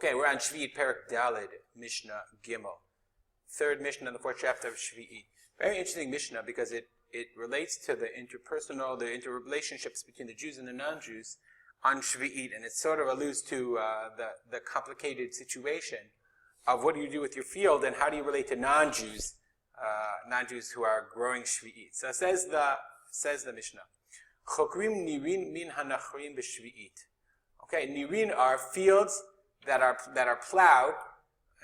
Okay, we're on Sheviit, Perek Daled, Mishnah Gimel. Third Mishnah in the fourth chapter of Sheviit. Very interesting Mishnah because it relates to the interpersonal, the interrelationships between the Jews and the non-Jews on Sheviit, and it sort of alludes to the complicated situation of what do you do with your field and how do you relate to non-Jews, non-Jews who are growing Sheviit. So says the Mishnah, Chokrim nirin min hanachrim b'Shviit. Okay, nirin are fields that are plowed,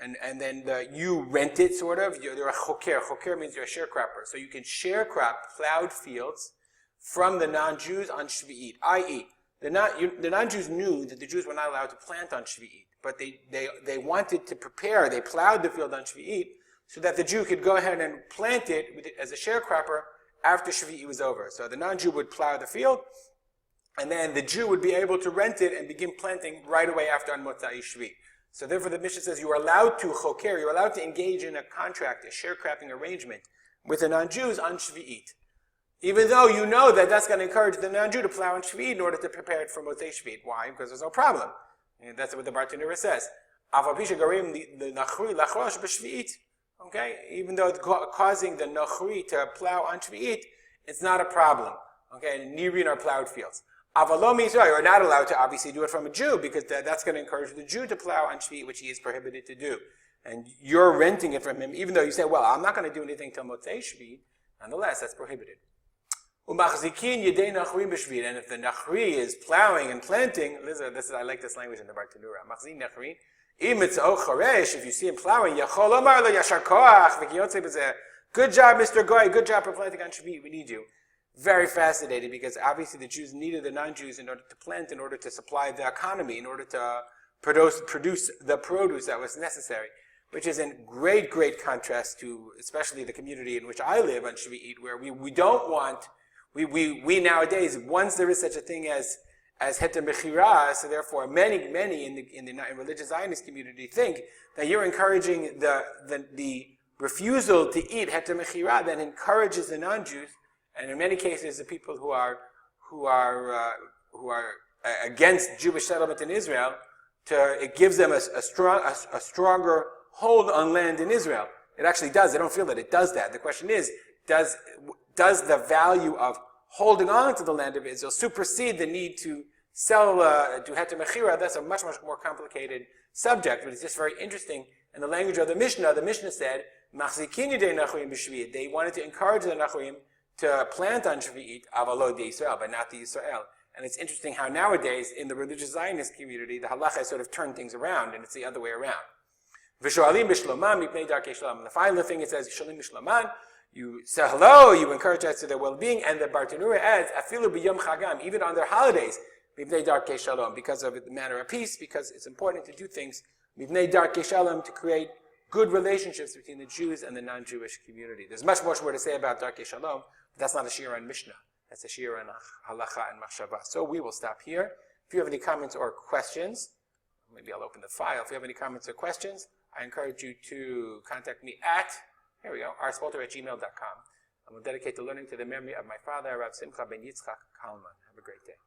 and then you rent it, sort of. You're a choker. Choker means you're a sharecropper. So you can sharecrop plowed fields from the non-Jews on Sheviit, i.e., the non-Jews knew that the Jews were not allowed to plant on Sheviit, but they wanted to prepare. They plowed the field on Sheviit so that the Jew could go ahead and plant it as a sharecropper after Sheviit was over. So the non-Jew would plow the field, and then the Jew would be able to rent it and begin planting right away after on Motzai Sheviit. So therefore the Mishnah says you are allowed to choker, you're allowed to engage in a contract, a sharecropping arrangement with the non-Jews on Sheviit. Even though you know that that's going to encourage the non-Jew to plow on Sheviit in order to prepare it for Motzai Sheviit. Why? Because there's no problem. And that's what the Bartanura says. Okay? Even though it's causing the Nachri to plow on Sheviit, it's not a problem. Okay? And Nirin are plowed fields. Avalom Yisrael, you're not allowed to obviously do it from a Jew because that's going to encourage the Jew to plow on Sheviit, which he is prohibited to do. And you're renting it from him, even though you say, well, I'm not going to do anything till Motzei Sheviit. Nonetheless, that's prohibited. And if the Nachri is plowing and planting, I like this language in the Bartanura. If you see him plowing, good job, Mr. Goy, good job for planting on Sheviit, we need you. Very fascinating because obviously the Jews needed the non-Jews in order to plant, in order to supply the economy, in order to produce the produce that was necessary, which is in great, great contrast to especially the community in which I live on Sheviit, where we don't want, we nowadays, once there is such a thing as heter mechira, so therefore many in the religious Zionist community think that you're encouraging the refusal to eat heter mechira that encourages the non-Jews. And in many cases, the people who are against Jewish settlement in Israel, it gives them a stronger hold on land in Israel. It actually does. They don't feel that it does that. The question is, does the value of holding on to the land of Israel supersede the need to sell to heter mechira? That's a much, much more complicated subject, but it's just very interesting. In the language of the Mishnah said, they wanted to encourage the Nachuim to plant on Sheviit, avalo de Israel, but not the Israel. And it's interesting how nowadays, in the religious Zionist community, the halacha has sort of turned things around, and it's the other way around. V'shoalim b'shloman mipnei darkei shalom. And the final thing it says, Sholim b'shloman, you say hello, you encourage us to their well-being, and the Bartanura adds, afilu b'yom chagam, even on their holidays, mipnei darkei shalom, because of the manner of peace, because it's important to do things, mipnei darkei shalom, to create good relationships between the Jews and the non-Jewish community. There's much more to say about darkei shalom. That's not a shir on Mishnah. That's a shir on halacha and machshava. So we will stop here. If you have any comments or questions, maybe I'll open the file. If you have any comments or questions, I encourage you to contact me at, here we go, rspalter@gmail.com. I'm going to dedicate the learning to the memory of my father, Harav Simcha ben Yitzchak Kalman. Have a great day.